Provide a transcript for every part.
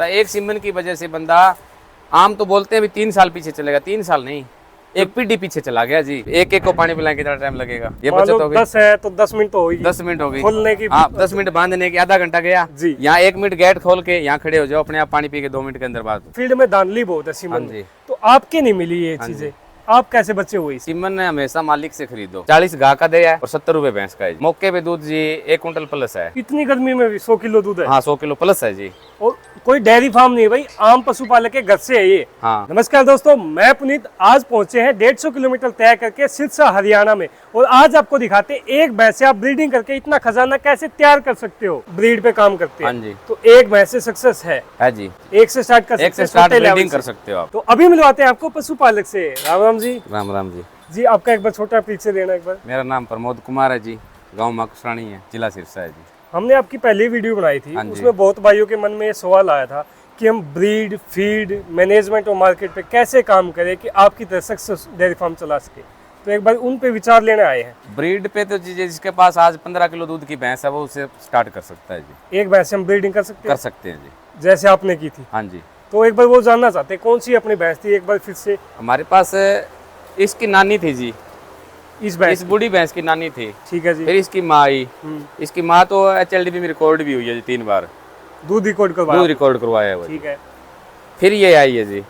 तो एक सीमन की वजह से बंदा, आम तो बोलते हैं अभी 3 साल पीछे चलेगा, 3 साल नहीं, एक पीढ़ी पीछे चला गया जी। एक एक को पानी पिलाने कितना टाइम लगेगा, ये बचत हो गई। 10 है तो 10 मिनट तो होगी, 10 मिनट हो गई खोलने की। हाँ, 10 मिनट बांधने की आधा घंटा गया जी। यहाँ 1 मिनट गेट खोल के यहाँ खड़े हो जाओ, अपने आप पानी पी के 2 मिनट के अंदर बात। फील्ड में धांधली बहुत है सीमन हाँ में, जी। तो आपके नहीं मिली ये चीजें, आप कैसे बचे हुए? सीमन ने हमेशा मालिक से खरीदो। 40 घा का दिया है और 70 रुपए भैंस का है जी। मौके पे दूध जी 1 कुंटल प्लस है। इतनी गर्मी में भी 100 किलो दूध है? हाँ 100 किलो प्लस है जी। और कोई डेयरी फार्म नहीं है भाई, आम पशुपालक के घर से है ये। हाँ। नमस्कार दोस्तों, मैं पुनीत आज पहुंचे हैं 150 किलोमीटर तय करके सिरसा हरियाणा में, और आज आपको दिखाते हैं एक भैंस से आप ब्रीडिंग करके इतना खजाना कैसे तैयार कर सकते हो। ब्रीड पे काम करते हैं। हाँ जी। तो एक भैंस से सक्सेस है जी, एक से स्टार्ट कर सकते हैं, एक से स्टार्ट छोटे लेवल ब्रीडिंग कर से। सकते हो आप। तो अभी मिलवाते हैं आपको पशुपालक से। राम राम जी। राम राम जी। जी आपका एक बार छोटा परिचय देना एक बार। मेरा नाम प्रमोद कुमार है जी, गाँव माकुसरानी है, जिला सिरसा है जी। हमने आपकी पहली वीडियो बनाई थी, हाँ जी। उसमें बहुत भाइयों के मन में ये सवाल आया था कि हम ब्रीड, फीड, मैनेजमेंट और मार्केट पे कैसे काम करें कि आपकी तरह सक्सेस डेयरी फार्म चला सके। तो एक बार उन पे विचार लेने आए हैं। ब्रीड पे तो जी जिसके पास आज 15 किलो दूध की भैंस है वो उसे स्टार्ट कर सकता है जी। एक भैंस से हम ब्रीडिंग कर सकते कर हैं सकते हैं जी। जैसे आपने की थी। हाँ जी। तो एक बार वो जानना चाहते हैं कौन सी अपनी भैंस थी, एक बार फिर से। हमारे पास इसकी नानी थी जी, इस भैंस इस बूढ़ी भैंस की नानी थी, ठीक है जी। फिर इसकी माँ आई। इसकी माँ तो HLDB में रिकॉर्ड भी हुई है जी 3 बार, दूध रिकॉर्ड करवाया, दूध रिकॉर्ड करवाया है वो। ठीक है। फिर ये आई है जी,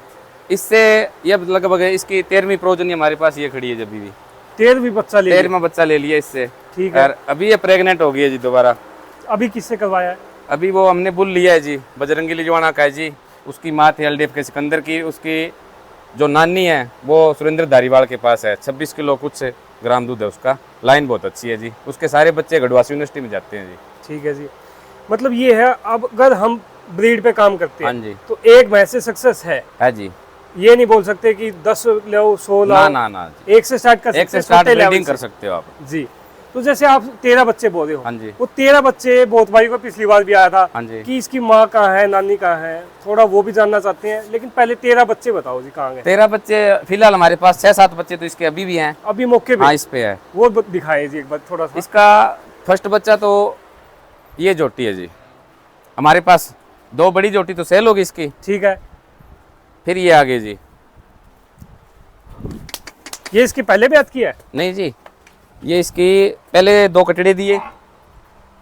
इससे ये लगभग इसकी 13वीं प्रोजनी हमारे पास ये खड़ी है जब भी। 13वीं बच्चा ले लिया। 13वां बच्चा ले लिया इससे, ठीक है। और अभी ये प्रेग्नेंट हो गई है जी दोबारा। अभी किससे करवाया है? अभी वो हमने बुल लिया है जी, बजरंगी लिजवाना का है जी। उसकी माँ थी LDF के सिकंदर की, उसकी जो नानी है वो सुरेंद्र धारीवाल के पास है। 26 किलो कुछ ग्राम दूध है उसका, लाइन बहुत अच्छी है जी। उसके सारे बच्चे गढ़वासी यूनिवर्सिटी में जाते हैं जी। ठीक है जी। मतलब ये है, अब अगर हम ब्रीड पे काम करते हैं हाँ जी। तो एक भैंस से सक्सेस है जी। ये नहीं बोल सकते कि 10 लो 100 लो। ना जी। एक से स्टार्ट कर सकते हैं, एक से स्टार्ट छोटे लेवल ब्रीडिंग से। कर सकते हो आप जी। तो जैसे आप 13 बच्चे बोल रहे हो, हाँ जी। वो 13 बच्चे बहुत भाई को पिछली बार भी आया था हाँ जी। कि इसकी माँ कहाँ है, नानी कहाँ है, थोड़ा वो भी जानना चाहते हैं। लेकिन पहले 13 बच्चे बताओ जी कहाँ गए। 13 बच्चे फिलहाल हमारे पास 6-7 बच्चे तो इसके अभी भी हैं। अभी मौके पे हाँ इस पे है। वो दिखाए जी एक बार थोड़ा सा। इसका फर्स्ट बच्चा तो ये जोटी है जी, हमारे पास 2 बड़ी जोटी तो सेल होगी इसकी। ठीक है। फिर ये आगे जी, ये इसकी पहले भी याद किया है? नहीं जी, ये इसकी पहले 2 कटड़ी दिए,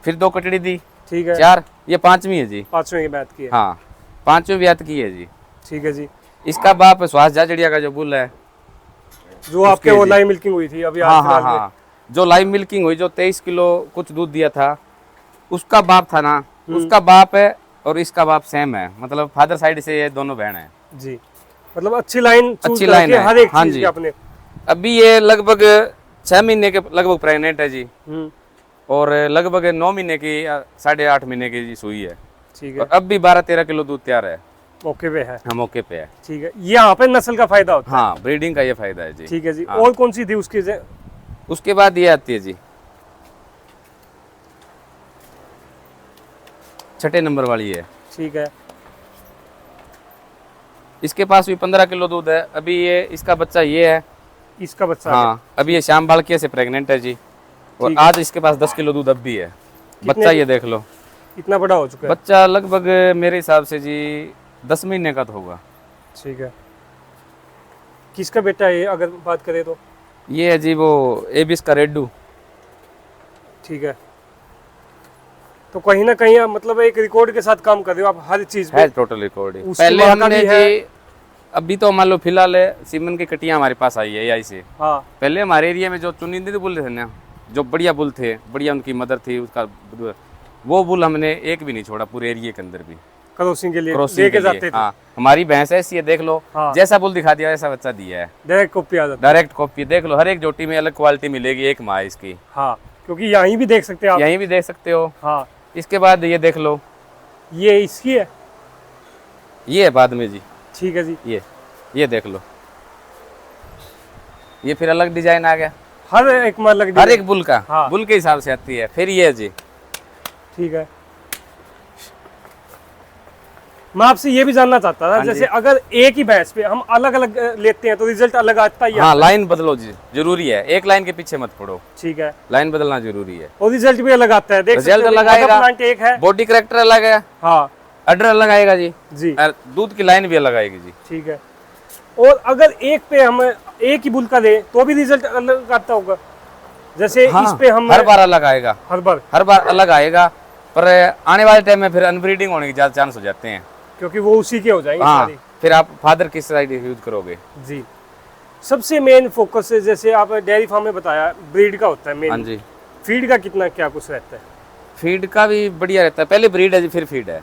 फिर 2 कटड़ी दी, ठीक है। 4, ये 5वीं है जी। 5वें की बात की है। हाँ 5वीं ब्यात की है जी। ठीक है जी। इसका बाप सुहास जाजड़िया का जो बुल है, जो आपके वो लाइव मिल्किंग हुई थी अभी हाँ हाल हाँ फिलहाल में। हाँ, जो लाइव मिल्किंग हुई, जो 23 किलो कुछ दूध दिया था, उसका बाप था ना, उसका बाप है और इसका बाप सेम है। मतलब फादर साइड से ये दोनों बहन है जी। मतलब अच्छी लाइन चूज अच्छी लाइन करके है। हर एक हाँ चीज जी। के अपने। अभी ये लगभग 6 महीने के लगभग प्रेग्नेंट है जी, और लगभग 9 महीने की 8.5 महीने की जी सुई है। ठीक है। और अब भी 12-13 किलो दूध तैयार है। मौके पे है। हाँ मौके पे है। ठीक है। यहाँ पे नस्ल का फायदा होता हाँ ब्रीडिंग का ये फायदा है जी। है। ठीक है जी। हाँ। और कौन सी थी उसकी उसके बाद ये आती है जी, 6ठे नंबर वाली है। ठीक है। इसके पास भी 15 किलो दूध है। अभी ये इसका बच्चा ये है। इसका बच्चा हाँ अभी ये श्याम बालकिया से प्रेग्नेंट है जी, और आज इसके पास 10 किलो दूध अब भी है। बच्चा ये देख लो, इतना बड़ा हो चुका है। बच्चा लगभग मेरे हिसाब से जी 10 महीने का तो होगा। ठीक है। किसका बेटा है अगर बात करें तो? ये है जी वो एबिस का रेड्डू। ठीक है। तो कहीं ना कहीं आप मतलब एक रिकॉर्ड के साथ काम कर रहे हो आप हर चीज पे। है टोटल रिकॉर्ड। उसकी पहले माँ का हमने भी है। जी, अभी तो मान लो फिलहाल सीमन की कटियां हमारे पास आई है AI से। हाँ। पहले हमारे एरिया में जो चुनिंदे बुल थे ना, जो बढ़िया बुल थे, बढ़िया उनकी मदर थी, उसका वो बुल हमने एक भी नहीं छोड़ा पूरे एरिया के अंदर भी। क्रॉसिंग के लिए क्रॉसिंग लेके के लिए। जाते थे। हाँ हमारी भैंस ऐसी है, देख लो। हाँ। जैसा बुल दिखा दिया वैसा बच्चा दिया है। डायरेक्ट कॉपी आ जाती डायरेक्ट कॉपी देख लो, हर एक जोटी में अलग क्वालिटी मिलेगी। एक माँ इसकी। है। हाँ क्योंकि यहीं भी देख सकते हैं आप। यहीं भी देख सकते हो। हाँ। इसके बाद ये देख लो, ये इसकी है। ये है बाद में जी। ठीक है जी। ये देख लो, ये फिर अलग डिजाइन आ गया। हर एक में अलग हर एक बुल का। हाँ। बुल के हिसाब से आती है। फिर ये जी, ठीक है। मैं आपसे ये भी जानना चाहता था, हाँ जैसे जी। अगर एक ही भैंस पे हम अलग अलग लेते हैं तो रिजल्ट अलग आता ही हाँ आता लाइन बदलो जी, जरूरी है। एक लाइन के पीछे मत पड़ो, है। ठीक है। लाइन बदलना जरूरी है। और रिजल्ट भी अलग आता है, देख रिजल्ट सकते हो, अलग आधा आएगा। प्लांट एक है। बॉडी करेक्टर अलग है। हाँ अडर अलग आएगा जी जी, और दूध की लाइन भी अलग आएगी जी। ठीक है। और अगर एक पे हम एक ही बुल का दें तो भी रिजल्ट अलग आता होगा, जैसे हाँ, इस पे हम हर बार अलग आएगा, हर बार अलग आएगा, पर आने वाले टाइम में फिर अनब्रीडिंग होने के ज्यादा चांस हो जाते हैं। क्योंकि वो उसी के हो जाएंगे हाँ, सारी। फिर आप फादर किस साइड यूज करोगे। जी, सबसे मेन फोकस है, जैसे आप डेयरी फार्म में बताया ब्रीड का होता है हाँ मेन, जी, फीड का कितना क्या कुछ रहता है? फीड का भी बढ़िया रहता है, पहले ब्रीड है जी फिर फीड है।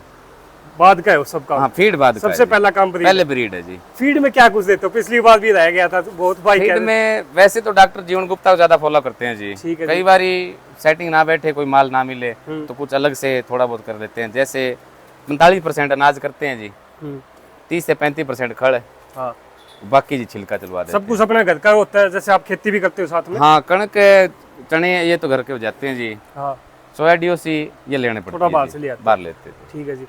बाद का है वो सब काम? हाँ, फीड बाद का सबसे है जी। पहला काम ब्रीड। पहले ब्रीड है जी। फीड में क्या कुछ देते हो? पिछली बार भी रह गया था तो बहुत भाई फीड में वैसे तो डॉक्टर जीवन गुप्ता को ज्यादा फॉलो करते हैं जी। ठीक है कई बारी सेटिंग ना बैठे, कोई माल ना मिले तो कुछ अलग से थोड़ा बहुत कर लेते हैं। जैसे 45% अनाज करते हैं जी, 30 से 35% खड़, हाँ, बाकी जी छिलका चलवा देते सब कुछ अपना घर का होता है, जैसे आप खेती भी करते हो साथ में? हैं। हाँ, कणक चने ये तो घर के हो जाते हैं जी। हाँ, सोया डीओसी ये लेने पड़ते थोड़ा हैं बाहर जी, से ले आते हैं। बाहर लेते हैं। ठीक है जी।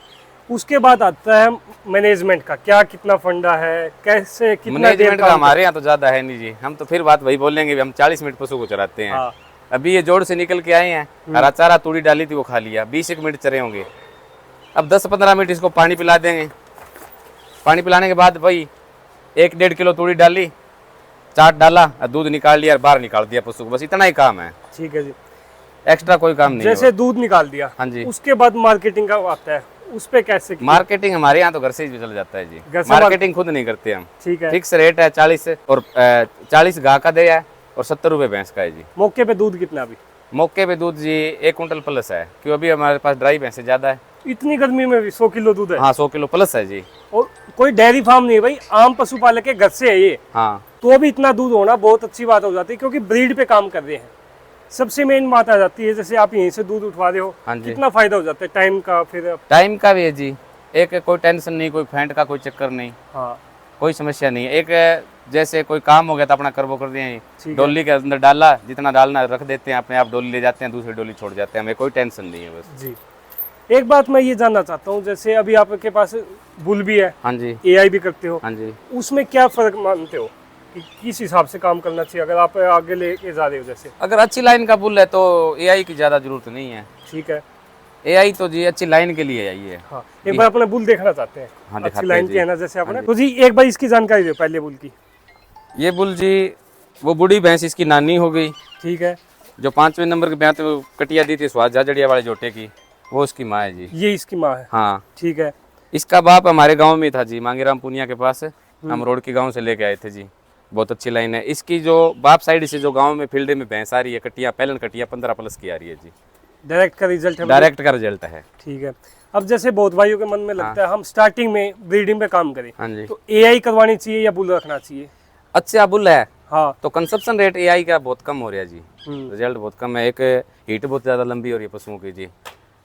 उसके बाद आता है मैनेजमेंट का, क्या कितना फंडा है, कैसे कितना मैनेजमेंट का हमारे यहाँ तो ज्यादा है नहीं जी। हम तो फिर बात वही बोलेंगे भी हम 40 मिनट पशु को चराते हैं। हाँ, अभी ये जोड़ से निकल के आए हैं, हरा चारा तूड़ी डाली थी वो खा लिया, 20 मिनट चरे होंगे। अब 10-15 मिनट इसको पानी पिला देंगे। पानी पिलाने के बाद भाई 1-1.5 किलो तूड़ी डाली, चाट डाला और दूध निकाल लिया और बाहर निकाल दिया पशु को, बस इतना ही काम है। ठीक है जी। एक्स्ट्रा कोई काम नहीं जैसे दूध निकाल दिया, हाँ जी। उसके बाद मार्केटिंग का आता है, उस पे कैसे? मार्केटिंग हमारे यहाँ तो घर से ही चल जाता है जी, घर से मार्केटिंग खुद नहीं करते हम। ठीक है। फिक्स रेट है 40 और 40 गाय का दे है और 70 रुपये भैंस का है जी। मौके पे दूध कितना अभी? मौके पे दूध जी 1 कुंटल प्लस है, क्यों अभी हमारे पास ड्राई भैंसे ज्यादा है। इतनी गर्मी में भी 100 किलो दूध है? हाँ, 100 किलो प्लस है जी। और कोई डेयरी फार्म नहीं है भाई, आम पशुपालक के घर से है ये, हाँ, तो भी इतना दूध होना बहुत अच्छी बात हो जाती है, क्योंकि ब्रीड पे काम कर रहे हैं। सबसे मेन बात आ जाती है, जैसे आप यहीं से दूध उठवा रहे हो, हाँ जी। कितना फायदा हो जाता है टाइम का फिर? टाइम का भी है जी, एक कोई टेंशन नहीं, कोई फेंट का कोई चक्कर नहीं, हाँ, कोई समस्या नहीं है। एक जैसे कोई काम हो गया तो अपना करवो कर दिए, ठीक है। डोली के अंदर डाला, जितना डालना रख देते हैं, अपने आप डोली ले जाते हैं, दूसरी डोली छोड़ जाते हैं, हमें कोई टेंशन नहीं है बस। जी, एक बात मैं ये जानना चाहता हूँ, जैसे अभी आपके पास बुल भी है, हाँ जी, एआई भी करते हो, हाँ जी। उसमें क्या फर्क मानते हो कि किस हिसाब से काम करना चाहिए अगर आप आगे लेके जा रहे हो? जैसे अगर अच्छी लाइन का बुल है तो एआई की ज़्यादा जरूरत नहीं है। ठीक है। एआई तो जी अच्छी लाइन के लिए आई है। हाँ, एक बार अपना बुल देखना चाहते हैं। हाँ, अच्छी दिखाते लाइन हैं की है जी। ना जैसे आपने, हाँ जी। तो जी एक बार इसकी जानकारी दो पहले बुल की। ये बुल जी वो बूढ़ी भैंस इसकी नानी हो गई, ठीक है। जो 5वें नंबर के ब्याह में कटिया दी थी स्वाद झाझड़िया वाले जोटे की, वो उसकी माँ है जी। ये इसकी माँ है? हाँ, ठीक है। इसका बाप हमारे गांव में था जी, मांगेराम पुनिया के पास, हम रोड के गांव से लेके आए थे जी। बहुत अच्छी लाइन है इसकी। जो बाप साइड से जो गांव में फील्ड में भैंस आ रही है, कटिया पहलन कटिया 15 प्लस की आ रही है जी। डायरेक्ट का रिजल्ट है? डायरेक्ट का रिजल्ट है। ठीक है। अब जैसे बहुत भाइयों के मन में लगता है हम स्टार्टिंग में ब्रीडिंग पे काम करें, हाँ जी। तो एआई करवानी चाहिए या बुल रखना चाहिए? अच्छा बुल है हाँ। तो कंजप्शन रेट एआई का बहुत कम हो रहा है जी, हम्म। रिजल्ट बहुत कम है। एक हीट बहुत ज़्यादा लंबी हो रही है पशुओं की जी,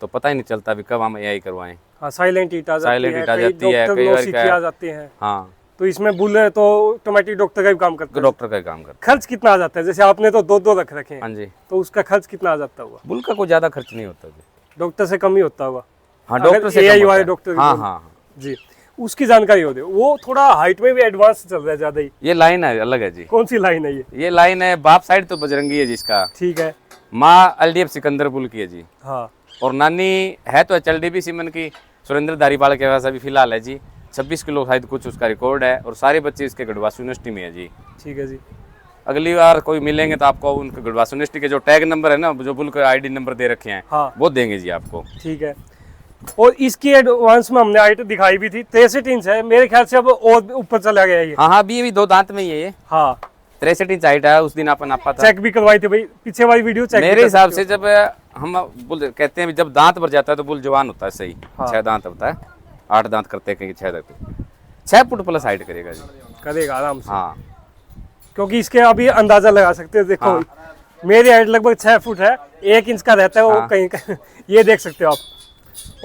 तो पता ही नहीं चलता भी कब हम एआई करवाएं। हाँ, साइलेंट हीट आ जाती साइलेंट है, हीट आ कई जाती है, डॉक्टर कई लोग बार सीखे क्या आ है। जाते हैं, हाँ, तो इसमें बुल है तो ऑटोमेटिक डॉक्टर का भी काम करता है। डॉक्टर का ही काम करता खर्च कितना आ जाता है? जैसे आपने तो दो रख रखे है। हैं, हाँ जी, तो उसका खर्च कितना आ जाता होगा? बुल का कोई ज़्यादा खर्च नहीं होता जी। डॉक्टर से कम ही होता होगा? हाँ, अगर डॉक्टर से AI कम होता वाले है। डॉक्टर हाँ को- हाँ हाँ। जी, उसकी जानकारी हो दे। वो थोड़ा हाइट में भी एडवांस चल रहा है ज्यादा ही। ये लाइन है अलग है जी। कौन सी लाइन है ये? ये लाइन है बाप साइड तो बजरंगी है जिसका, ठीक है। माँ एलडीएफ सिकंदर बुल की है जी, हाँ, और नानी है तो एचएलडीबी सीमन की सुरेंद्र धारीवाल के पास अभी फिलहाल है जी। 26 किलो शायद कुछ उसका रिकॉर्ड है, और सारे बच्चे इसके गढ़वासु यूनिवर्सिटी में है जी। ठीक है जी। अगली बार कोई मिलेंगे तो आपको उनके गढ़वासु यूनिवर्सिटी के जो टैग नंबर है ना, जो बुल का आईडी नंबर दे रखे हैं, हाँ, वो देंगे जी आपको। ठीक है। और इसकी एडवांस में हमने हाइट दिखाई भी थी, 63 इंच है मेरे ख्याल से, अब और ऊपर चला गया ये। हाँ हाँ, अभी ये भी 2 दांत में ही है ये। हाँ, 63 इंच हाइट है, उस दिन अपन नापा था। चेक भी करवाई थी भाई, पीछे वाली वीडियो चेक मेरे हिसाब से जब हम बुल कहते हैं जब दांत भर जाता है तो बुल जवान होता है सही। हाँ। 6 दांत होता है, 8 दांत करते हैं कहीं 6 दांत, 6 फुट प्लस हाइट करेगा जी। करेगा आराम से। हाँ क्योंकि इसके अभी अंदाजा लगा सकते हो, देखो हाँ। मेरी हाइट लगभग 6 फुट है, 1 इंच का रहता है वो हाँ। कहीं ये देख सकते हो आप।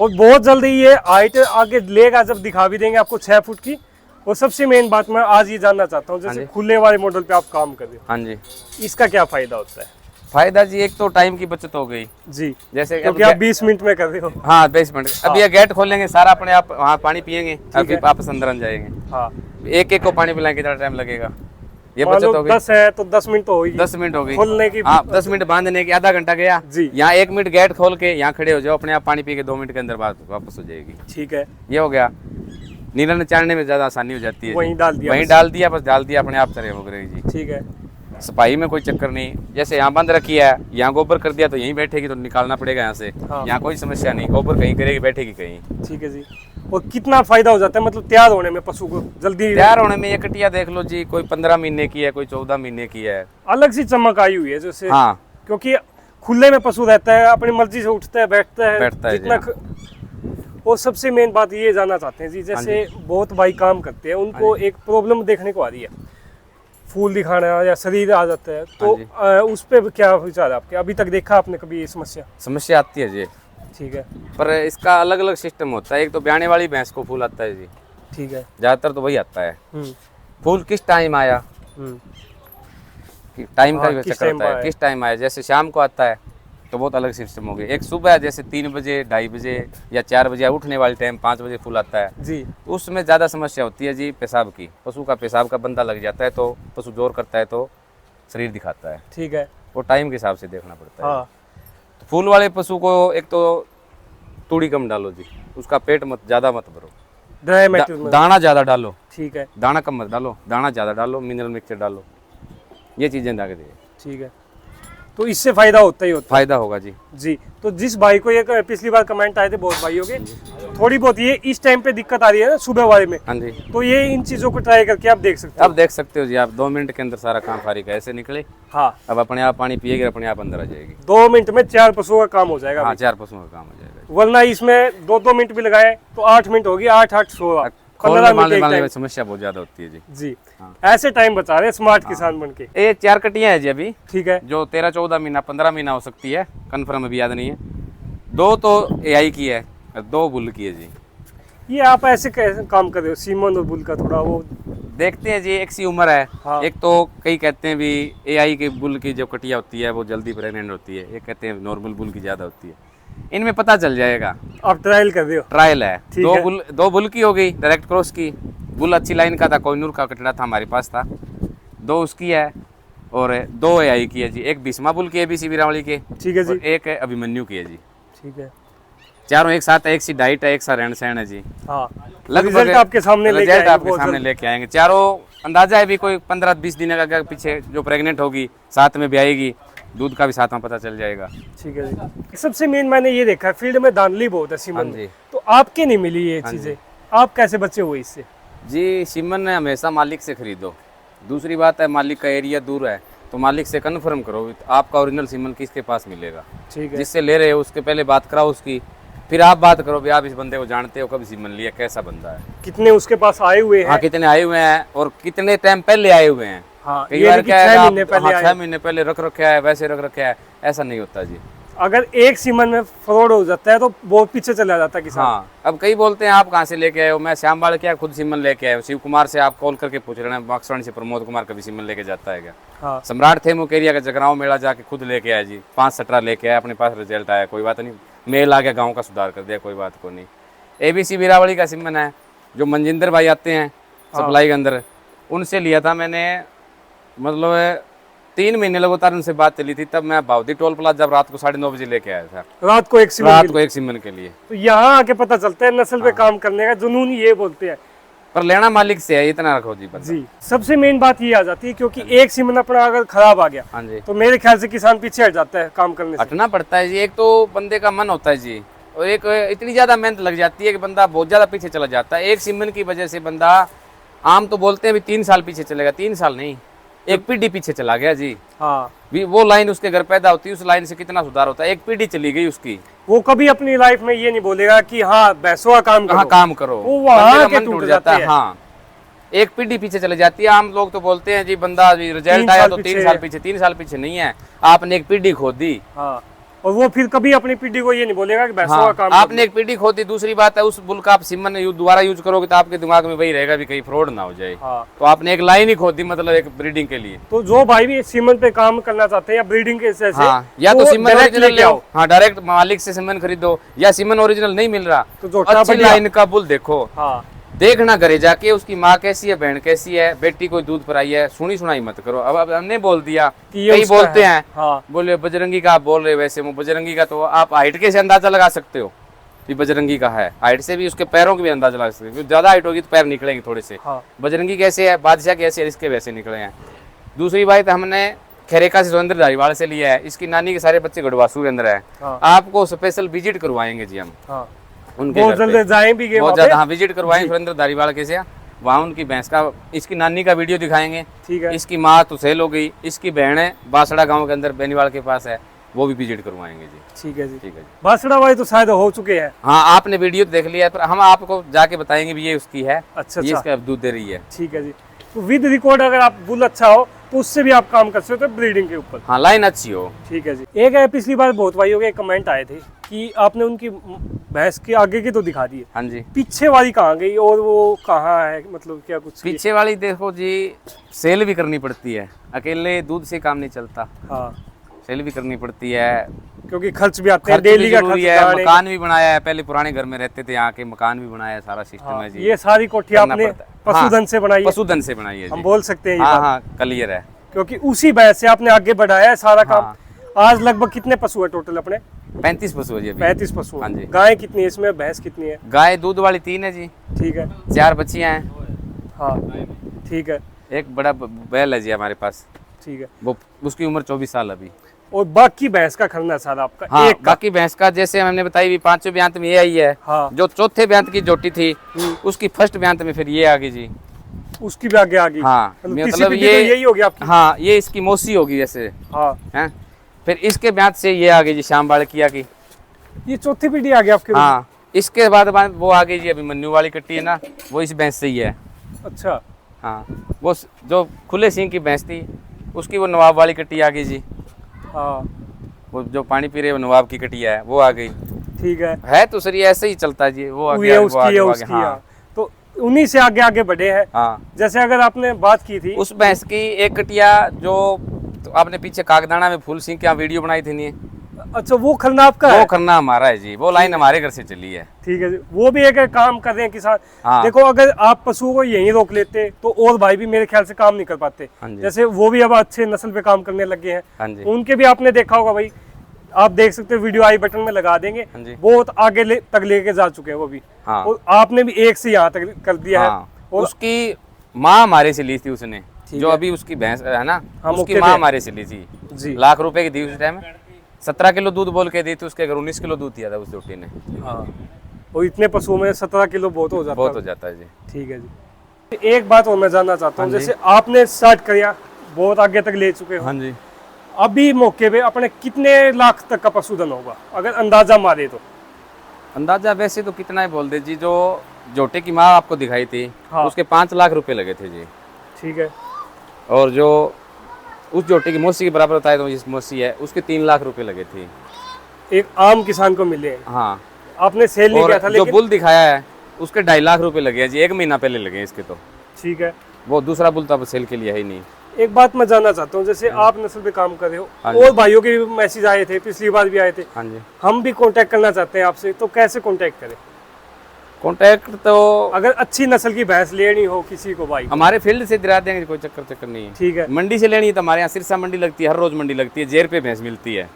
और बहुत जल्दी ये हाइट आगे लेगा जब दिखा भी देंगे आपको 6 फुट की। और सबसे मेन बात मैं आज ये जानना चाहता हूँ, जैसे जी। खुले वाले मॉडल पे आप काम कर रहे हो, हाँ जी। इसका क्या फायदा होता है? फायदा जी एक तो टाइम की बचत हो गई, जी, जैसे क्योंकि आप 20 मिनट में कर रहे हो। हाँ 20 मिनट। अब ये गेट खोलेंगे सारा अपने आप वहाँ पानी पियेंगे और है। फिर वापस अंदर आ जाएंगे। हाँ, एक एक को पानी पिलाने कितना टाइम लगेगा, ये मान बचत लो हो गई। 10 है तो 10 मिनट तो होगी 10 मिनट हो गई खोलने की। हाँ, 10 मिनट बांधने की, आधा घंटा गया जी। यहाँ 1 मिनट गेट खोल के यहाँ खड़े हो जाओ, अपने आप पानी पी के 2 मिनट के अंदर बात वापस हो जाएगी। ठीक है, ये हो गया। नीलन चाड़ने में ज्यादा आसानी हो जाती है जी। वहीं डाल दिया वहीं बस। डाल दिया, बस डाल दिया, अपने आप चरे हो गए जी। ठीक है, सफाई में कोई चक्कर नहीं। जैसे यहाँ बंद रखी है, यहाँ गोबर कर दिया तो यहीं बैठेगी, तो निकालना पड़ेगा यहाँ से। हाँ। यहाँ कोई समस्या नहीं, गोबर कहीं करेगी, बैठेगी कहीं। ठीक है जी। और कितना फायदा हो जाता है मतलब तैयार होने में पशु को जल्दी? तैयार होने में ये कटिया देख लो जी, कोई 15 महीने की है, कोई 14 महीने की है। अलग सी चमक आई हुई है जैसे। हाँ, क्योंकि खुले में पशु रहता है, अपनी मर्जी से उठता है, बैठता है जी, जितना और सबसे मेन बात ये जानना चाहते हैं जी, जैसे बहुत भाई काम करते हैं, उनको एक प्रॉब्लम देखने को आ रही है, फूल दिखाना या शरीर आ जाता है, तो उस पे क्या विचार है आपके? अभी तक देखा आपने कभी ये समस्या आती है जी। ठीक है, पर इसका अलग अलग सिस्टम होता है। एक तो ब्याने वाली भैंस को फूल आता है जी, ठीक है। ज्यादातर तो वही आता है। हम्म, फूल किस टाइम आया, हम्म, टाइम का हाँ, भी किस चक्कर टाइम होता है, आया। किस टाइम आया। जैसे शाम को आता है तो बहुत अलग सिस्टम हो गया। एक सुबह जैसे 3 बजे, 2:30 बजे या 4 बजे उठने वाले टाइम 5 बजे फूल आता है जी। उसमें ज़्यादा समस्या होती है जी पेशाब की। पशु का पेशाब का बंदा लग जाता है तो पशु जोर करता है तो शरीर दिखाता है। ठीक है, वो टाइम के हिसाब से देखना पड़ता है। हाँ, तो फूल वाले पशु को एक तो तूड़ी कम डालो जी, उसका पेट मत ज़्यादा मत भरो, ड्राई मैटर में। दाना ज़्यादा डालो, ठीक है, दाना कम मत डालो, दाना ज़्यादा डालो, मिनरल मिक्सचर डालो, ये चीज़ें डाल के ठीक है। तो इससे फायदा होता ही होता फायदा होगा जी। है जी। तो जिस भाई को ये पिछली बार कमेंट आए थे बहुत भाइयों के, थोड़ी बहुत ये इस टाइम पे दिक्कत आ रही है ना सुबह वाले में, हाँ जी, तो ये इन चीजों को ट्राई करके आप देख सकते हो। अब देख सकते हो जी आप, 2 मिनट के अंदर सारा काम फारिग ऐसे निकले। हाँ, अब अपने आप पानी पिएगी, अपने आप अंदर आ जाएगी। 2 मिनट में 4 पशुओं का काम हो जाएगा हाँ, अभी। 4 पशुओं का काम हो जाएगा। वरना इसमें 2-2 मिनट भी लगाए तो 8 मिनट होगी, 8-8 16 खोलने 15 मिनट मारने एक वाले में टाइम। समस्या बहुत ज्यादा होती है जी। जी, हाँ। ऐसे टाइम बचा रहे हैं स्मार्ट किसान बन के। ये 4 कटियां हैं जी अभी, ठीक है, जो 13, 14 महीना, 15 महीना हो सकती है, कन्फर्म अभी याद नहीं है। 2 तो AI की है, 2 बुल की है जी। ये आप ऐसे कैसे काम कर रहे हो सीमन और बुल का? थोड़ा वो देखते हैं जी, एक सी उम्र है। हाँ। एक तो कई कहते हैं भी AI के बुल की जो कटिया होती है वो जल्दी प्रेग्नेंट होती है, एक कहते हैं नॉर्मल बुल की ज्यादा होती है। इनमें पता चल जाएगा, आप ट्रायल कर रहे हो? ट्रायल है। ठीक 2 है। बुल, 2 बुल की हो गई डायरेक्ट क्रॉस की। बुल अच्छी लाइन का था, कोहिनूर का कटड़ा था हमारे पास था, 2 उसकी है और 2 AI की है जी। एक भीष्मा बुल की ABC वीरावली के, ठीक है जी, और एक है अभिमन्यु की है जी। ठीक है, चारों एक साथ है, एक सी डाइट है, एक सा रहन सहन है जी। हाँ। लगभग रिजल्ट आपके सामने लेके रिजल्ट आएंगे आपके बहुत सामने जल्द। लेके आएंगे। चारों अंदाजा है भी कोई 15-20 दिन का पीछे जो प्रेग्नेंट होगी साथ में भी आएगी, दूध का भी साथ में पता चल जाएगा। ठीक है जी। सबसे मेन मैंने ये देखा है फील्ड में धांधली बहुत है सीमन हाँ में, जी। तो आपके नहीं मिली ये हाँ चीजें, आप कैसे बचे हुए इससे? जी, सीमन ने हमेशा मालिक से खरीदो। दूसरी बात है, मालिक का एरिया दूर है तो मालिक से कन्फर्म करो आपका ओरिजिनल सीमन किसके पास मिलेगा। ठीक है, जिससे ले रहे हो उसके पहले बात कराओ उसकी, फिर आप बात करो भी आप इस बंदे को जानते हो, कब सीमन लिया, कैसा बंदा है, कितने उसके पास आए हुए हाँ हैं? कितने आए हुए हैं और कितने टाइम पहले आए हुए हैं। हाँ, कई ये बार नहीं कि क्या है 6 आप- महीने पहले हाँ, आए। 6 महीने पहले रख रखा है, वैसे रख रखा है, ऐसा नहीं होता जी। अगर एक सीमन में फ्रॉड हो जाता है तो बहुत पीछे चला जाता है किसान। हाँ, अब कई बोलते हैं आप कहाँ से लेके आए हो, मैं श्याम बाल क्या खुद सीमन लेके आया हूँ। शिव कुमार से आप कॉल करके पूछ रहे हैं, बाक्सवाणी से प्रमोद कुमार कभी सीमन लेके जाता है क्या? हाँ, सम्राट थे मुकेरिया का जगराव मेला जाके खुद लेके आया जी, 5 सटरा लेके आया, अपने पास रिजल्ट आया, कोई बात नहीं, मेल आ गया, गाँव का सुधार कर दिया, कोई बात को नहीं। ABC वीरावली का सीमन है, जो मनजिंदर भाई आते हैं सप्लाई के अंदर, उनसे लिया था मैंने, मतलब 3 महीने लगातार उनसे बात चली थी। तब मैं बाउदी टोल प्लाजा जब रात को 9:30 बजे लेके आया था, रात को एक सीमन रात के को एक सीमन के लिए। लिए। तो यहाँ आके पता चलता है नस्ल पे काम करने का जुनून, ये बोलते हैं पर लेना मालिक से है, इतना रखो जी बंदा। जी। सबसे मेन बात ये आ जाती है क्योंकि एक सीमन अपना अगर खराब आ गया हाँ जी, तो मेरे ख्याल से किसान पीछे हट जाता है काम करने से। हटना पड़ता है जी। एक तो बंदे का मन होता है जी, और एक इतनी ज्यादा मेहनत लग जाती है कि बंदा बहुत ज्यादा पीछे चला जाता है। एक सीमन की वजह से बंदा, आम तो बोलते हैं भी 3 साल पीछे चलेगा, 3 साल नहीं, एक पीढ़ी पीछे चला गया जी। हाँ, भी वो लाइन उसके घर पैदा होती है, उस लाइन से कितना सुधार होता है, एक पीढ़ी चली गई उसकी। वो कभी अपनी लाइफ में ये नहीं बोलेगा कि हाँ भैंसों का काम कहाँ करो। काम करो, वो वहाँ बंदे का के मन टूट टूट जाता जाते है। हैं। हाँ, एक पीढ़ी पीछे चले जाती है। आम लोग तो बोलते हैं जी बंदा रिजल्ट 3 आया साल तो 3 पीछे। साल पीछे, 3 साल पीछे नहीं है, आपने एक पीढ़ी खो दी। हाँ, और वो फिर कभी अपनी पीढ़ी को ये नहीं बोलेगा कि भैंसों का हाँ, काम आपने एक पीढ़ी खो दी। दूसरी बात है, उस बुल का आप सीमन दोबारा यूज करोगे तो आपके दिमाग में वही रहेगा भी कहीं फ्रॉड ना हो जाए। हाँ, तो आपने एक लाइन ही खो दी, मतलब एक ब्रीडिंग के लिए। तो जो भाई भी सीमन पे काम करना चाहते हैं या ब्रीडिंग के जैसे, हाँ, या तो वो सीमन direct ओरिजिनल लेके ले आओ। हाँ, डायरेक्ट मालिक से सीमन खरीदो, या सीमन ओरिजिनल नहीं मिल रहा तो जो अच्छी बढ़िया- लाइन का बुल देखो, हाँ, देखना घरे जाके उसकी माँ कैसी है, बहन कैसी है, बेटी कोई दूध पिलाई है, सुनी सुनाई मत करो। अब हमने बोल दिया कि ये कई उसका बोलते है। हैं हाँ बोले बजरंगी का आप बोल रहे, वैसे वो बजरंगी का तो आप हाइट के से अंदाजा लगा सकते हो कि बजरंगी का है, हाइट से भी उसके पैरों की भी अंदाजा लगा सकते हो। ज्यादा हाइट होगी तो पैर निकलेंगे थोड़े से। हाँ बजरंगी कैसे है, बादशाह कैसे है, इसके वैसे निकले हैं। दूसरी बात हमने खेरेका से सुरेंद्र धारीवाल से लिया है, इसकी नानी के सारे बच्चे गढ़वासू के अंदर है। हाँ आपको स्पेशल विजिट करवाएंगे जी हम हाँ उनके बहुत घर पे। जल्द जाएं भी गए बहुत वहाँ ज्यादा पे। हाँ विजिट करवाएंगे सुरेंद्र धारीवाल के से, वहाँ उनकी भैंस का, इसकी नानी का वीडियो दिखाएंगे। ठीक है इसकी माँ तो सेल हो गई, इसकी बहन है बासड़ा गांव के अंदर बेनीवाल के पास है, वो भी विजिट करवाएंगे जी। ठीक है जी। ठीक है जी। बासड़ा वाली तो शायद हो चुके हैं। हाँ आपने वीडियो तो देख लिया है, पर हम आपको जाके बताएंगे भी ये उसकी है, अच्छा ये अच्छा इसका दूध दे रही है। ठीक है जी। तो विद रिकॉर्ड अगर आप बुल अच्छा हो तो उससे भी आप काम कर सकते हो ब्रीडिंग के ऊपर। हाँ लाइन अच्छी हो। ठीक है जी। एक है पिछली बार बहुत भाइयों के कमेंट आए थे कि आपने उनकी भैंस के आगे की तो दिखा दी है, हाँ जी। पीछे वाली कहाँ गई और वो कहाँ है, मतलब क्या कुछ? पीछे वाली देखो जी, सेल भी करनी पड़ती है, अकेले दूध से काम नहीं चलता, हाँ सेल भी करनी पड़ती है, क्योंकि खर्च भी आते हैं, खर्च भी डेली का जरूरी खर्च है। दाने- मकान भी बनाया है, पहले पुराने घर में रहते थे, यहाँ के मकान भी बनाया है, सारा सिस्टम हाँ, है जी। ये सारी कोठी करना आपने पड़ता है। पशुधन से बनाई है, पशुधन से बनाई है हम जी। बोल सकते हैं ये हाँ बात? हाँ क्लियर है। क्योंकि उसी भैंस से आपने आगे बढ़ाया है सारा काम। हाँ। आज लगभग कितने पशु है टोटल अपने? 35 पशु है जी अभी। 35 पशु। हाँ जी। गाय कितनी है इसमें, भैंस कितनी है? गाय दूध वाली 3 है जी, ठीक है 4 बच्चियां हैं, हाँ ठीक है एक बड़ा बैल है जी हमारे पास, ठीक है। वो उसकी उम्र 24 साल अभी। और बाकी भैंस का खरना सारा आपका हाँ एक का? बाकी भैंस का जैसे हमने बताई भी 5वें ब्यांत में ये आई है, हाँ जो चौथे ब्यांत की जोटी थी उसकी फर्स्ट ब्यांत में फिर ये आ गई जी। उसकी भी आगे आ गई। हाँ तीसरी मतलब पीढ़ी ये तो यही होगी आपकी। हाँ ये इसकी मौसी होगी जैसे हाँ हैं, फिर इसके ब्यांत से ये आ गई जी श्याम बालकिया की। ये चौथी पीढ़ी आ गई आपकी। हाँ इसके बाद वो आ गई जी अभी मन्नू वाली कट्टी है ना, वो इस भैंस से ही है। अच्छा हाँ वो जो खुले सिंह की भैंस थी उसकी वो नवाब वाली कट्टी आ गई जी। हाँ वो जो पानी पी रहे वो नवाब की कटिया है, वो आ गई। ठीक है तो सर ये ऐसे ही चलता है जी, वो आगे ये आगे, वो उसकी आगे, है वो उसकी आगे। है। हाँ तो उन्हीं से आगे आगे बढ़े हैं। हाँ जैसे अगर आपने बात की थी उस भैंस की एक कटिया जो तो आपने पीछे कागदाना में फूल सिंह की वीडियो बनाई थी नहीं, अच्छा वो खरना आपका वो है? करना हमारा है जी, वो लाइन हमारे घर से चली है। ठीक है जी। वो भी एक काम कर रहे हैं किसान। हाँ। देखो अगर आप पशुओं को यहीं रोक लेते तो और भाई भी मेरे ख्याल से काम नहीं कर पाते। हाँ जी। जैसे वो भी अब अच्छे नस्ल पे काम करने लगे हैं। हाँ जी। उनके भी आपने देखा होगा भाई, आप देख सकते हो, वीडियो आई बटन में लगा देंगे। हाँ जी। बहुत आगे तक लेके जा चुके हैं वो भी। हाँ और आपने भी एक से यहाँ तक कर दिया है। हाँ और उसकी माँ हमारे से ली थी उसने, ठीक जो है। अभी उसकी भैंस है ना, हाँ, उसकी मौके माँ पे। हमारे से ली थी, जी लाख रुपए की दी उस टाइम। 17 किलो दूध बोल के दी थी, उसके घर 19 किलो दूध दिया था उस जोटी ने। हाँ। और इतने पशुओं में 17 किलो बहुत हो जाता बहुत हो है। जाता है जी। ठीक है जी। एक बात और मैं जानना चाहता हूँ, हाँ जी। जैसे आपने स्टार्ट किया, बहुत आगे तक ले चुके हो, हाँ जी। अभी मौके पे अपने कितने लाख तक का पशुधन होगा अगर अंदाजा मारे तो? अंदाजा वैसे तो कितना ही बोल दे जी, जो जोटे की माँ आपको दिखाई थी हाँ। उसके 5 लाख रुपए लगे थे जी। ठीक है और जो उस जोटे की मौसी के बराबर बताए तो जिस मौसी है उसके 3 लाख रुपए लगे थे। एक आम किसान को मिले हैं। हाँ आपने सेल नहीं और किया था जो लेकिन बुल दिखाया है उसके 2.5 लाख रुपए लगे हैं जी, 1 महीना पहले लगे हैं इसके तो। ठीक है। वो दूसरा बुल तो सेल के लिए है ही नहीं। एक बात मैं जानना चाहता हूँ, जैसे आप नस्ल पे काम कर रहे हो हाँ जी। और भाइयों के भी मैसेज आए थे, पिछली बार भी आए थे, हाँ जी। हम भी कांटेक्ट करना चाहते हैं आपसे, तो कैसे कांटेक्ट करें? कॉन्टैक्ट तो अगर अच्छी नस्ल की भैंस लेनी हो किसी को भाई? हमारे फील्ड से दिला देंगे, कोई चक्कर नहीं है। ठीक है। मंडी से लेनी है तो हमारे यहाँ सिरसा मंडी लगती है, हर रोज मंडी लगती है, जेर पे भैंस मिलती है,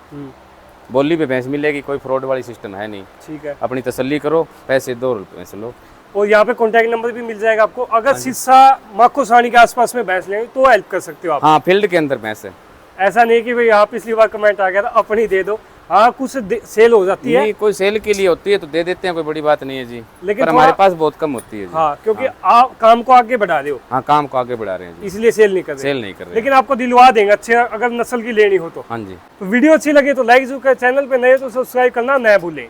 बोली पे भैंस मिलेगी, कोई फ्रॉड वाली सिस्टम है नहीं। ठीक है। अपनी तसल्ली करो, पैसे दो, पैसे लो। और यहाँ पे कांटेक्ट नंबर भी मिल जाएगा आपको। अगर सिरसा माखोसानी के आसपास में भैंस लेंगे तो हेल्प कर सकते हो आप। हाँ फील्ड के अंदर भैंस है। ऐसा नहीं कि भाई यहाँ पिछली बार कमेंट आ गया था अपनी दे दो, हाँ कुछ सेल हो जाती है। नहीं कोई सेल के लिए होती है तो दे देते हैं, कोई बड़ी बात नहीं है जी, लेकिन पर हमारे थोड़ा- पास बहुत कम होती है जी। हाँ क्योंकि आप काम को आगे बढ़ा रहे हो, हाँ काम को आगे बढ़ा रहे हैं जी, इसलिए सेल नहीं कर रहे। सेल नहीं कर रहे। लेकिन आपको दिलवा देंगे अच्छे, अगर नस्ल की लेनी हो तो। हाँ जी। तो वीडियो अच्छी लगे तो लाइक जरूर करें, चैनल पे नए तो सब्सक्राइब करना न भूलें।